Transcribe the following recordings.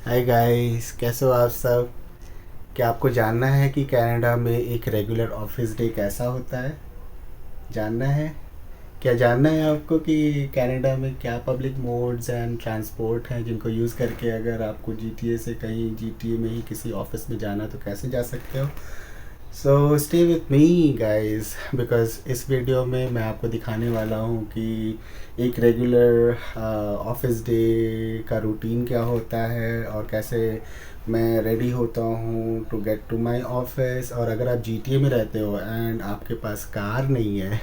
Hi guys, कैसे हो आप सब। क्या आपको जानना है कि कनाडा में एक रेगुलर ऑफिस डे कैसा होता है? जानना है? क्या जानना है आपको कि कनाडा में क्या पब्लिक मोड्स एंड ट्रांसपोर्ट हैं जिनको यूज़ करके अगर आपको जीटीए से कहीं जीटीए में ही किसी ऑफिस में जाना तो कैसे जा सकते हो? So stay with me guys, because इस वीडियो में मैं आपको दिखाने वाला हूँ कि एक रेगुलर ऑफिस डे का रूटीन क्या होता है और कैसे मैं रेडी होता हूँ to get to my office. और अगर आप जीटीए में रहते हो एंड आपके पास कार नहीं है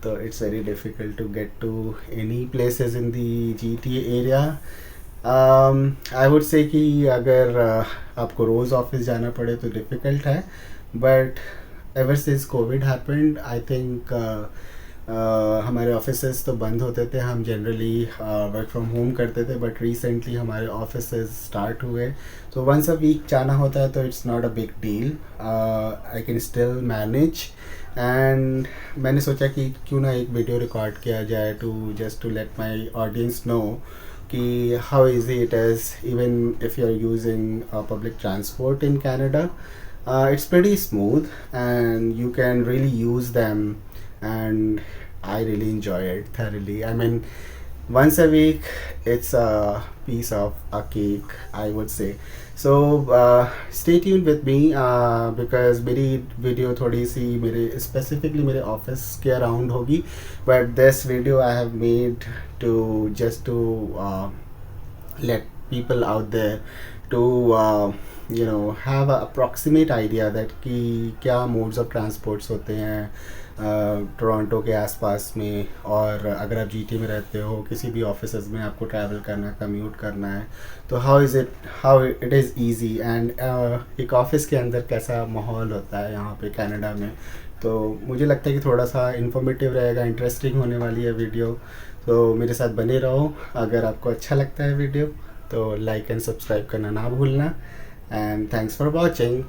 तो it's very difficult to get to any places in the GTA area. I would say कि अगर आपको रोज़ ऑफिस जाना पड़े तो डिफ़िकल्ट है, but ever since Covid happened I think हमारे ऑफिसेज तो बंद होते थे, हम जनरली वर्क फ्रॉम होम करते थे, बट रिसेंटली हमारे ऑफिसेज स्टार्ट हुए। सो वंस अ वीक जाना होता है तो it's not a big deal, I can still manage. And मैंने सोचा कि क्यों ना एक वीडियो रिकॉर्ड किया जाए to just to let my audience know कि how easy it is even if you are using public transport in Canada. It's pretty smooth and you can really use them, and I really enjoy it thoroughly. I mean, once a week it's a piece of a cake, I would say. So stay tuned with me because मेरी video थोड़ी सी मेरे specifically मेरे office के around होगी, but this video I have made to just to let people out there to have a approximate idea that कि क्या modes of transports होते हैं टोरंटो के आसपास में। और अगर आप जीटी में रहते हो, किसी भी ऑफिस में आपको ट्रैवल करना है, कम्यूट करना है, तो how it is easy and एक ऑफिस के अंदर कैसा माहौल होता है यहाँ पे कनाडा में। तो मुझे लगता है कि थोड़ा सा इन्फॉर्मेटिव रहेगा, इंटरेस्टिंग होने वाली है वीडियो। तो मेरे साथ बने रहो। अगर आपको अच्छा लगता है वीडियो तो लाइक एंड सब्सक्राइब करना ना भूलना, एंड थैंक्स फॉर वॉचिंग।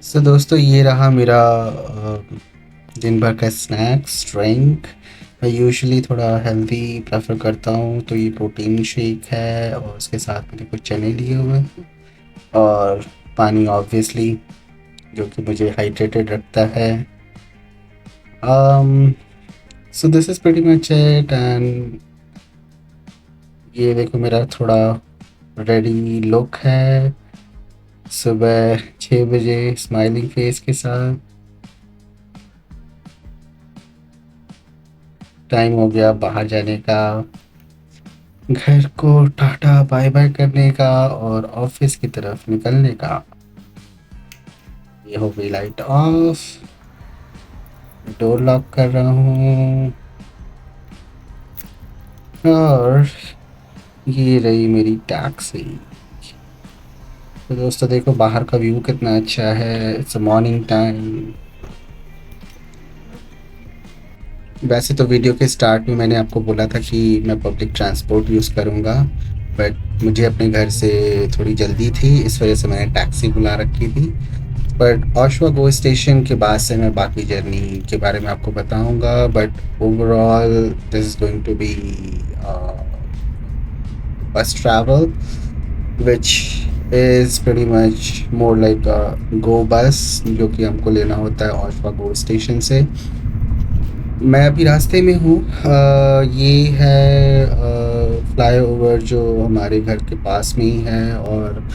सो दोस्तों, ये रहा मेरा दिन भर का स्नैक्स ड्रिंक। मैं यूजुअली थोड़ा हेल्दी प्रेफर करता हूँ, तो ये प्रोटीन शेक है और उसके साथ मैंने कुछ चने लिए हुए हैं और पानी ऑब्वियसली, जो कि मुझे हाइड्रेटेड रखता है। सो this is pretty much it. And ये देखो मेरा थोड़ा रेडी लुक है, सुबह 6 बजे स्माइलिंग फेस के साथ। टाइम हो गया बाहर जाने का, घर को टाटा बाय बाय करने का और ऑफिस की तरफ निकलने का। ये हो गई लाइट ऑफ, डोर लॉक कर रहा हूँ और ये रही मेरी टैक्सी। तो दोस्तों देखो बाहर का व्यू कितना अच्छा है, इट्स अ मॉर्निंग टाइम। वैसे तो वीडियो के स्टार्ट में मैंने आपको बोला था कि मैं पब्लिक ट्रांसपोर्ट यूज़ करूँगा, बट मुझे अपने घर से थोड़ी जल्दी थी, इस वजह से मैंने टैक्सी बुला रखी थी। बट ओशवा गो स्टेशन के बाद से मैं बाकी जर्नी के बारे में आपको बताऊँगा, but overall this is going to be bus travel which is pretty much more like go bus, जो कि हमको लेना होता है ओशवा गो स्टेशन से। मैं अभी रास्ते में हूँ। ये है फ्लाईओवर जो हमारे घर के पास में ही है, और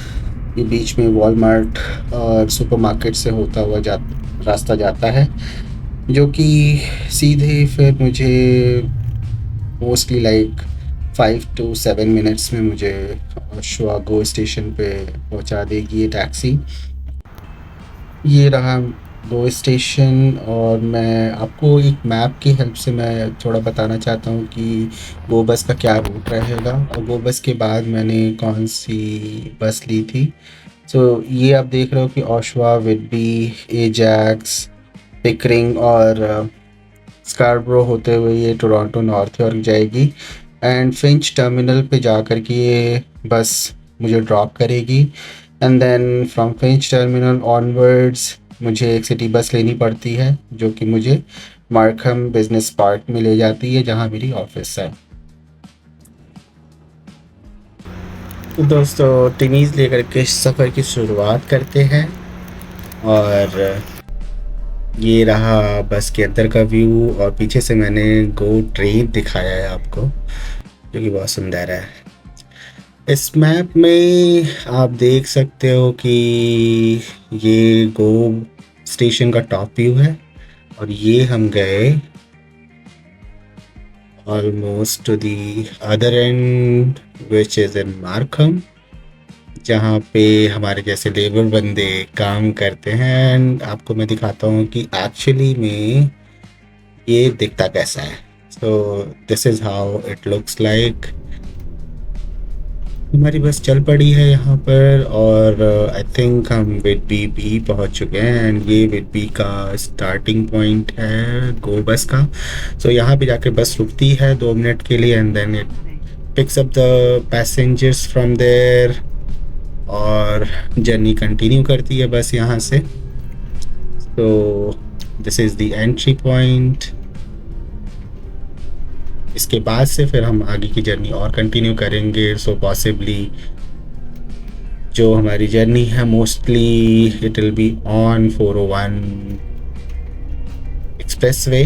ये बीच में वॉलमार्ट और सुपरमार्केट से होता हुआ रास्ता जाता है, जो कि सीधे फिर मुझे मोस्टली लाइक 5 to 7 मिनट्स में मुझे शिवागो स्टेशन पे पहुंचा देगी ये टैक्सी। ये रहा गो स्टेशन, और मैं आपको एक मैप की हेल्प से मैं थोड़ा बताना चाहता हूँ कि गो बस का क्या रूट रहेगा और गो बस के बाद मैंने कौन सी बस ली थी। सो ये आप देख रहे हो कि ओशवा, विडबी, एजैक्स, पिकरिंग और स्कारब्रो होते हुए ये टोरंटो नॉर्थ यॉर्क जाएगी, एंड फिंच टर्मिनल पे जा कर के ये बस मुझे ड्रॉप करेगी। And then from Finch terminal onwards मुझे एक सिटी बस लेनी पड़ती है, जो कि मुझे मार्खम बिजनेस पार्क में ले जाती है, जहाँ मेरी ऑफिस है। तो दोस्तों टिमीज़ लेकर के सफ़र की शुरुआत करते हैं। और ये रहा बस के अंदर का व्यू, और पीछे से मैंने गो ट्रेन दिखाया है आपको, जो कि बहुत सुंदर है। इस मैप में आप देख सकते हो कि ये गो स्टेशन का टॉप व्यू है, और ये हम गए almost to the other end which is in Markham, जहाँ पे हमारे जैसे लेबर बंदे काम करते हैं। एंड आपको मैं दिखाता हूँ कि एक्चुअली में ये दिखता कैसा है। सो this is how it looks like. हमारी बस चल पड़ी है यहाँ पर, और आई थिंक हम विडबी भी पहुँच चुके हैं। एंड ये विडबी का स्टार्टिंग पॉइंट है गो बस का। सो यहाँ पे जाके बस रुकती है 2 मिनट के लिए, and then it picks up the passengers from there, और जर्नी कंटिन्यू करती है बस यहाँ से। तो this is the entry point. इसके बाद से फिर हम आगे की जर्नी और कंटिन्यू करेंगे। सो पॉसिबली जो हमारी जर्नी है mostly it will be on 401 expressway,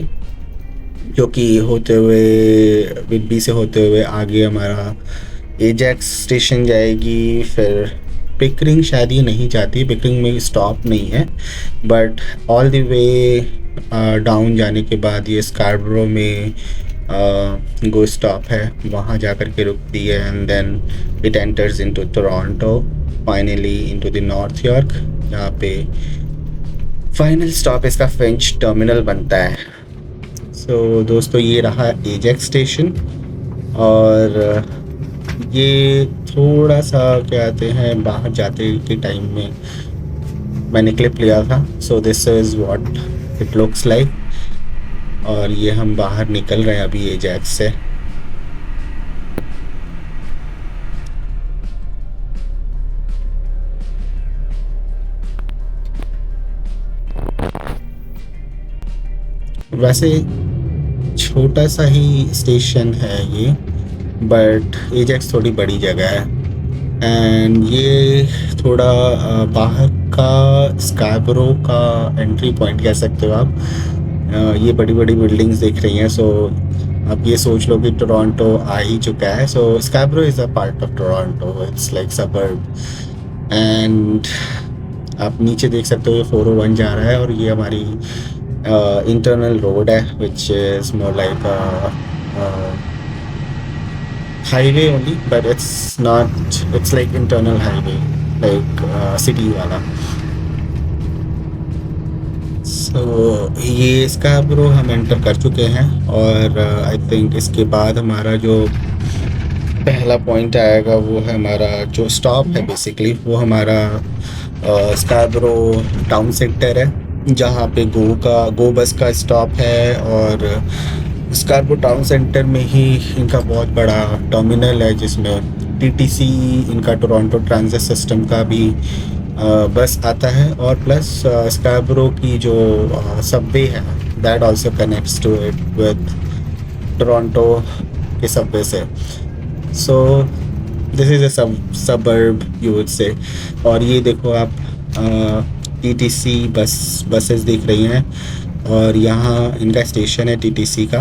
जो कि होते हुए विडबी से होते हुए आगे हमारा एजेक्स स्टेशन जाएगी। फिर पिकरिंग शायद ये नहीं जाती, पिकरिंग में स्टॉप नहीं है, but all the way down जाने के बाद ये स्कारबरो में गो स्टॉप है, वहाँ जा कर के रुकती है। And then it enters into Toronto, finally into the North York, जहाँ पे फाइनल स्टॉप इसका फ्रेंच टर्मिनल बनता है। सो दोस्तों ये रहा एजेक्स स्टेशन, और ये थोड़ा सा क्या कहते हैं बाहर जाते के टाइम में मैंने क्लिप लिया था। सो this is what it looks like. और ये हम बाहर निकल रहे हैं अभी एजेक्स से। वैसे छोटा सा ही स्टेशन है ये, बट एजेक्स थोड़ी बड़ी जगह है। एंड ये थोड़ा बाहर का स्कारबरो का एंट्री पॉइंट कह सकते हो आप। ये बड़ी बड़ी बिल्डिंग्स दिख रही हैं। सो आप ये सोच लो कि टोरंटो आ ही चुका है। So Scarborough is a part of Toronto, it's like suburb. And आप नीचे देख सकते हो ये 401 जा रहा है, और ये हमारी इंटरनल रोड है, which is more like highway only, but it's not, it's like internal highway, like city वाला। सो ये स्कारबरो हम एंटर कर चुके हैं, और आई थिंक इसके बाद हमारा जो पहला पॉइंट आएगा वो है हमारा जो स्टॉप है बेसिकली, वो हमारा स्कारबरो टाउन सेंटर है, जहाँ पे गो बस का स्टॉप है। और स्कारबरो टाउन सेंटर में ही इनका बहुत बड़ा टर्मिनल है, जिसमें टीटीसी इनका टोरंटो ट्रांजिट सिस्टम का भी बस आता है, और प्लस स्कारबरो की जो सबवे है that also connects to it with Toronto के सबवे से। So this is a suburb you would say. और ये देखो आप टीटीसी बसेस दिख रही हैं, और यहाँ इनका स्टेशन है टीटीसी का,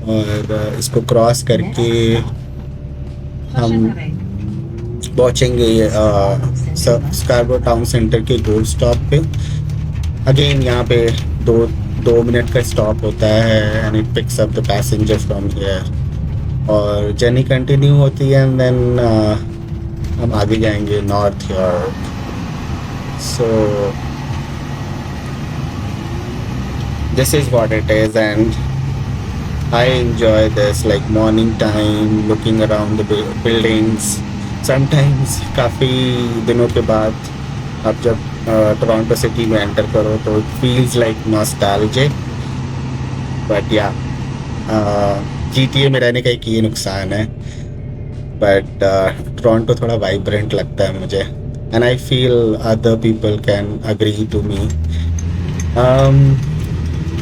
और इसको क्रॉस करके हम पहुँचेंगे स्कारबरो टाउन सेंटर के गोल स्टॉप पे। अगेन यहाँ पे दो मिनट का स्टॉप होता है, and it picks up the passenger from here, और जर्नी कंटिन्यू होती है। एंड देन हम आगे जाएंगे north York. So this is what it is, and I enjoy this like morning time looking around the buildings. Sometimes काफ़ी दिनों के बाद आप जब टोरंटो सिटी में एंटर करो तो it feels like nostalgic, but या GTA में रहने का एक ये नुकसान है, बट टोरंटो थोड़ा वाइब्रेंट लगता है मुझे, and I feel other people can agree to me.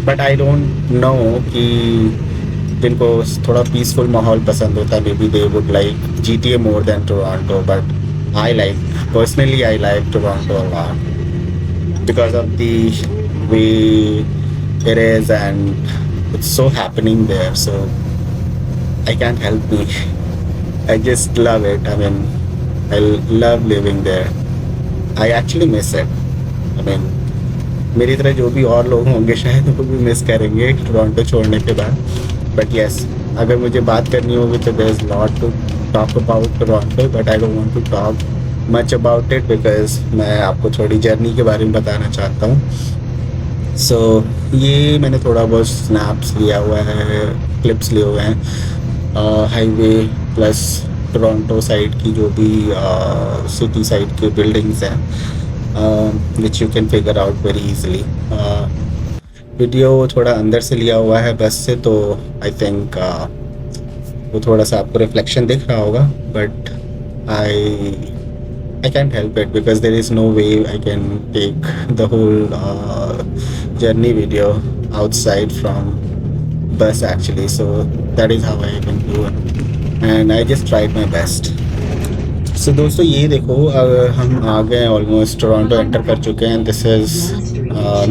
But I don't know कि जिनको थोड़ा पीसफुल माहौल पसंद होता है, maybe they would like GTA more than Toronto, but I like personally I like Toronto a lot because of the way it is and it's so happening there, so I can't help me. I just love it. I mean, I love living there. I actually miss it. I mean, मेरी तरह जो भी और लोग होंगे शायद वो भी मिस करेंगे टोरंटो छोड़ने के बाद, बट यस, अगर मुझे बात करनी होगी तो there is lot to talk about Toronto, but I don't want to talk much about it because मैं आपको थोड़ी जर्नी के बारे में बताना चाहता हूँ। सो ये मैंने थोड़ा बहुत स्नैप्स लिया हुआ है, क्लिप्स लिए हुए हैं हाईवे प्लस टोरंटो साइड की जो भी सिटी साइड की बिल्डिंग्स हैं, which you can figure out very easily. Video थोड़ा अंदर से लिया हुआ है बस से, तो आई थिंक वो थोड़ा सा आपको रिफ्लेक्शन दिख रहा होगा, but I can't help it because there is no way I can take the whole journey video outside from bus actually, so that is how I can do it and I just tried my best. So दोस्तों ये देखो, हम आ गए almost Toronto enter कर चुके हैं। This is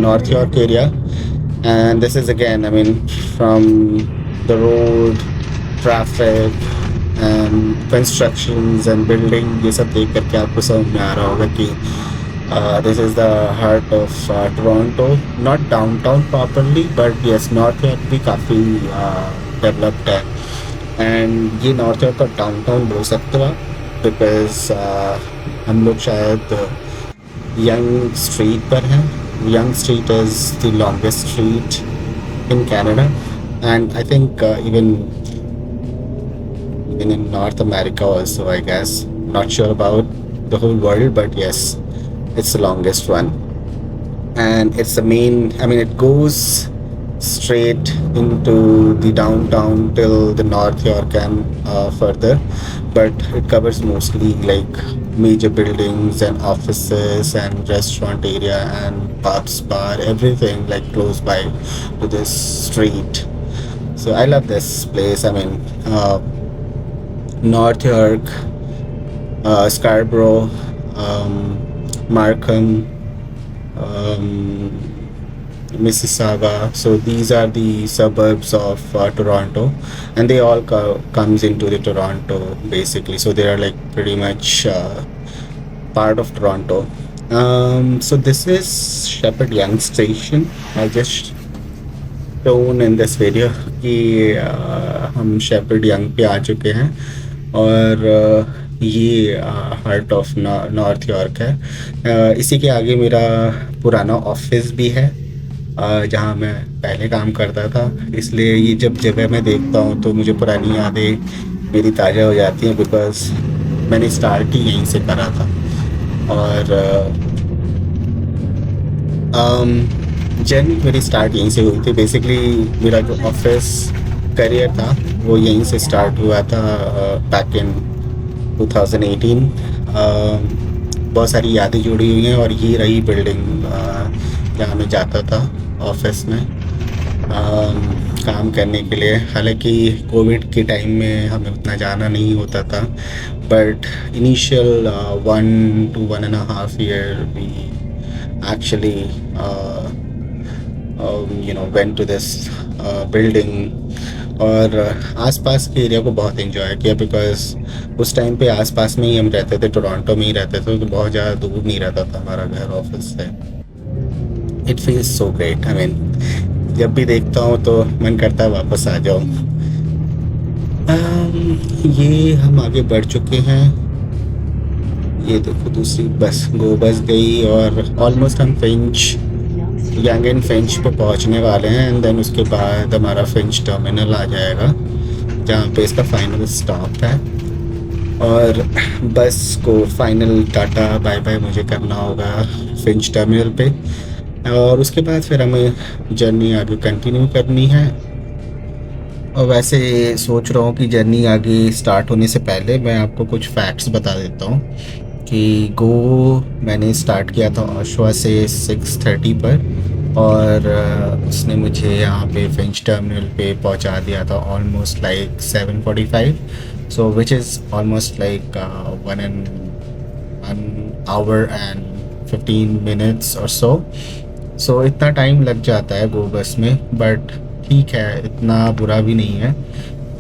north York area and this is again I mean from the road, traffic and constructions and building, ये सब देख करके आपको समझ में आ रहा होगा कि this is the heart of Toronto, not downtown properly but yes north York भी काफ़ी डेवलप्ड है एंड ये नॉर्थ यॉर्क का डाउनटाउन बोल सकते हो आप, बिकॉज हम लोग शायद यंग स्ट्रीट पर हैं। Young street is the longest street in Canada and I think even in North America also, I guess. Not sure about the whole world, but yes, it's the longest one. And it's the main, I mean, it goes straight into the downtown till the North York and further, but it covers mostly like major buildings and offices and restaurant area and pubs, bar, everything like close by to this street. So I love this place. I mean, North York, Scarborough, Markham, Mississauga. So these are the suburbs of Toronto, and they all comes into the Toronto basically. So they are like pretty much part of Toronto. So this is Shepherd Young Station. I just shown in this video कि हम shepherd young पे आ चुके हैं और ये heart of north York है। इसी के आगे मेरा पुराना ऑफिस भी है जहाँ मैं पहले काम करता था, इसलिए ये जब जगह मैं देखता हूँ तो मुझे पुरानी यादें मेरी ताज़ा हो जाती हैं बिकॉज़ मैंने स्टार्ट ही यहीं से करा था। और जर्नी मेरी स्टार्ट यहीं से हुई थी। बेसिकली मेरा जो ऑफिस करियर था वो यहीं से स्टार्ट हुआ था बैक इन 2018। बहुत सारी यादें जुड़ी हुई हैं और ये रही बिल्डिंग जहाँ मैं जाता था ऑफिस में काम करने के लिए। हालांकि कोविड के टाइम में हमें उतना जाना नहीं होता था, but initial 1 to 1.5 year we actually went to this building और आसपास के एरिया को बहुत एंजॉय किया बिकॉज उस टाइम पे आसपास में ही हम रहते थे, टोरंटो में ही रहते थे, तो बहुत ज़्यादा दूर नहीं रहता था हमारा घर ऑफिस से। It feels so great. I mean जब भी देखता हूँ तो मन करता है वापस आ जाऊँ। ये हम आगे बढ़ चुके हैं, ये देखो दूसरी बस गई और ऑलमोस्ट हम यंग एंड फिंच पे पहुंचने वाले हैं एंड देन उसके बाद हमारा फिंच टर्मिनल आ जाएगा जहाँ पे इसका फाइनल स्टॉप है और बस को फाइनल टाटा बाय बाय मुझे करना होगा फिंच टर्मिनल पे और उसके बाद फिर हमें जर्नी आगे कंटिन्यू करनी है। और वैसे सोच रहा हूँ कि जर्नी आगे स्टार्ट होने से पहले मैं आपको कुछ फैक्ट्स बता देता हूँ कि मैंने स्टार्ट किया था ओशवा से 6:30 पर और उसने मुझे यहाँ पे फिंच टर्मिनल पे पहुँचा दिया था almost like 7:45, so which is almost like 1 hour and 15 minutes और सो इतना टाइम लग जाता है गो बस में, बट ठीक है, इतना बुरा भी नहीं है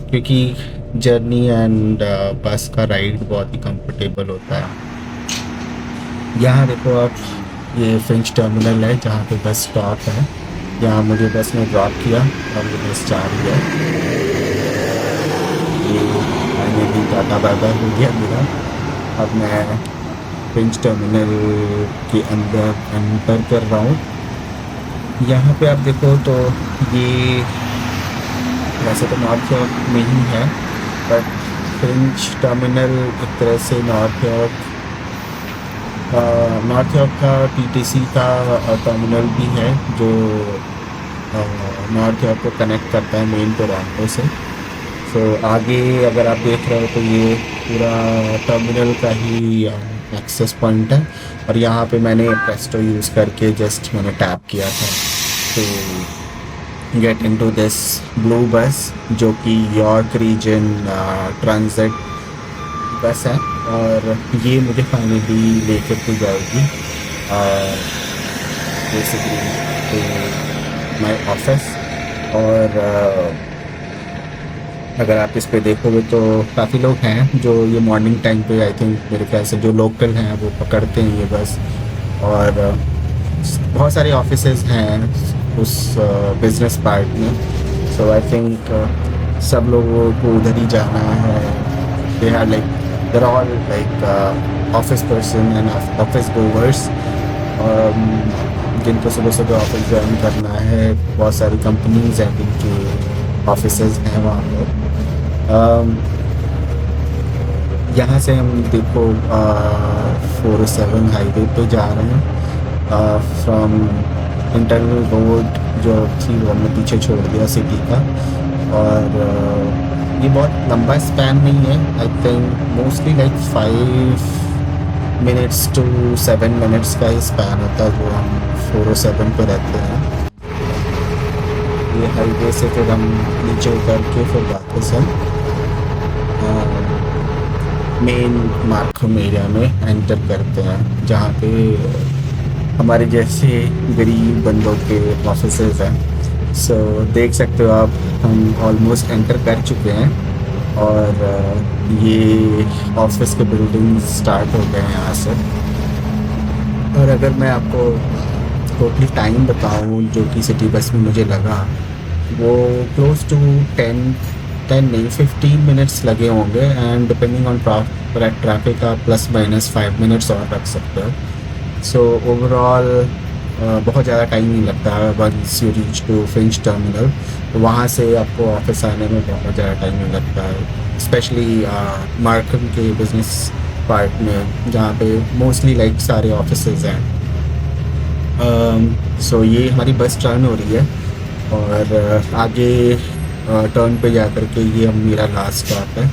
क्योंकि जर्नी एंड बस का राइड बहुत ही कंफर्टेबल होता है। यहाँ देखो आप, ये फिंच टर्मिनल है जहाँ पे बस स्टॉप है। यहाँ मुझे बस ने ड्रॉप किया और ये बस जा रही है। ये मैंने भी टाटा बाय बाय हो गया मेरा। अब मैं फिंच टर्मिनल के अंदर एंटर कर रहा हूँ। यहाँ पे आप देखो तो ये वैसे तो नॉर्थ यॉर्क में ही है, बट फिंच टर्मिनल एक तरह से नॉर्थ यॉर्क का टीटीसी का टर्मिनल भी है जो नॉर्थ यॉर्क को कनेक्ट करता है मेन टोरंटो से। सो आगे अगर आप देख रहे हो तो ये पूरा टर्मिनल का ही एक्सेस पॉइंट है, और यहाँ पे मैंने प्रेस्टो यूज़ करके जस्ट मैंने टैप किया था तो गेट इनटू दिस ब्लू बस जो कि यॉर्क रीजन ट्रांजिट बस है, और ये मुझे फाइनली लेकर के जाएगी बेसिकली टू माय ऑफिस। और अगर आप इस पे देखोगे तो काफ़ी लोग हैं जो ये मॉर्निंग टाइम पे, आई थिंक मेरे ख्याल से जो लोकल हैं वो पकड़ते हैं ये बस, और बहुत सारे ऑफिसेज हैं उस बिजनेस पार्ट में। सो आई थिंक सब लोगों को उधर ही जाना है। They are like there all like office person and office goers, जिनको सुबह सुबह ऑफिस ज्वाइन करना है। बहुत सारी कंपनीज हैं जिनके ऑफिसेज हैं वहाँ पर। यहाँ से हम देखो 407 हाईवे पे जा रहे हैं फ्रॉम इंटरनल रोड जो थी वो हमने पीछे छोड़ दिया सिटी का। और ये बहुत लंबा स्पैन नहीं है, I think mostly like 5 minutes to 7 minutes का ही स्पैन होता है जो हम 407 पे रहते हैं। ये हाईवे से फिर हम नीचे उतर के फिर वापस हम मेन मार्कम एरिया में एंटर करते हैं जहाँ पे हमारे जैसे गरीब बंदों के ऑफिसेज हैं। सो देख सकते हो आप, हम ऑलमोस्ट एंटर कर चुके हैं और ये ऑफिस के बिल्डिंग स्टार्ट हो गए हैं यहाँ से। और अगर मैं आपको टोटली टाइम बताऊँ जो कि सिटी बस में मुझे लगा, वो क्लोज टू 10 नहीं 15 मिनट्स लगे होंगे, एंड डिपेंडिंग ऑन ट्रैफिक आप ±5 मिनट्स और रख सकते हो। सो ओवरऑल बहुत ज़्यादा टाइम नहीं लगता once you reach to Finch terminal. वहाँ से आपको ऑफिस आने में बहुत ज़्यादा टाइम नहीं लगता है, स्पेशली मार्कम के बिजनेस पार्ट में जहाँ पे मोस्टली लाइक सारे ऑफिसेज हैं। सो ये हमारी बस टर्न हो रही है और आगे टर्न पे जा कर के ये अब मेरा लास्ट स्टॉप है,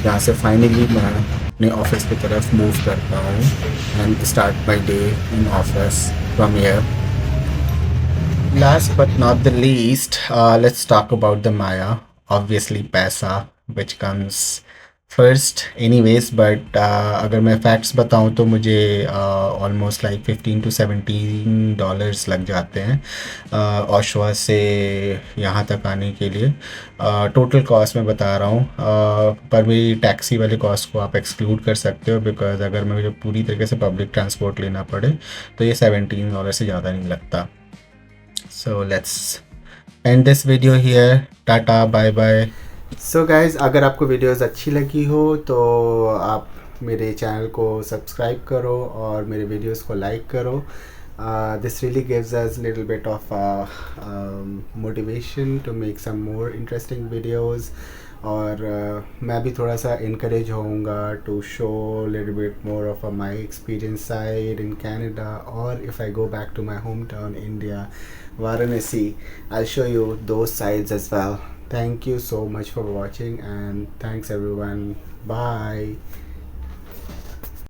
जहाँ से फाइनली मैं अपने ऑफिस की तरफ मूव करता हूँ and start my day in office from here. Last but not the least, let's talk about the Maya. Obviously, पैसा which comes first anyways, but अगर मैं फैक्ट्स बताऊँ तो मुझे ऑलमोस्ट लाइक $15 to $17 लग जाते हैं ओशवा से यहाँ तक आने के लिए। टोटल कॉस्ट मैं बता रहा हूँ, पर मेरी टैक्सी वाले कॉस्ट को आप एक्सक्लूड कर सकते हो, बिकॉज अगर मुझे पूरी तरीके से पब्लिक ट्रांसपोर्ट लेना पड़े तो ये $17 से ज़्यादा नहीं लगता। So let's end this video here. Tata, bye bye. So guys, अगर आपको वीडियोस अच्छी लगी हो तो आप मेरे चैनल को सब्सक्राइब करो और मेरे वीडियोस को लाइक करो। This really gives us a little bit of motivation to make some more interesting videos. और मैं भी थोड़ा सा इनकरेज होऊंगा to show little bit more of my experience side in Canada, और if I go back to my home town India Varanasi, I'll show you those sides as well. Thank you so much for watching, and thanks everyone. Bye.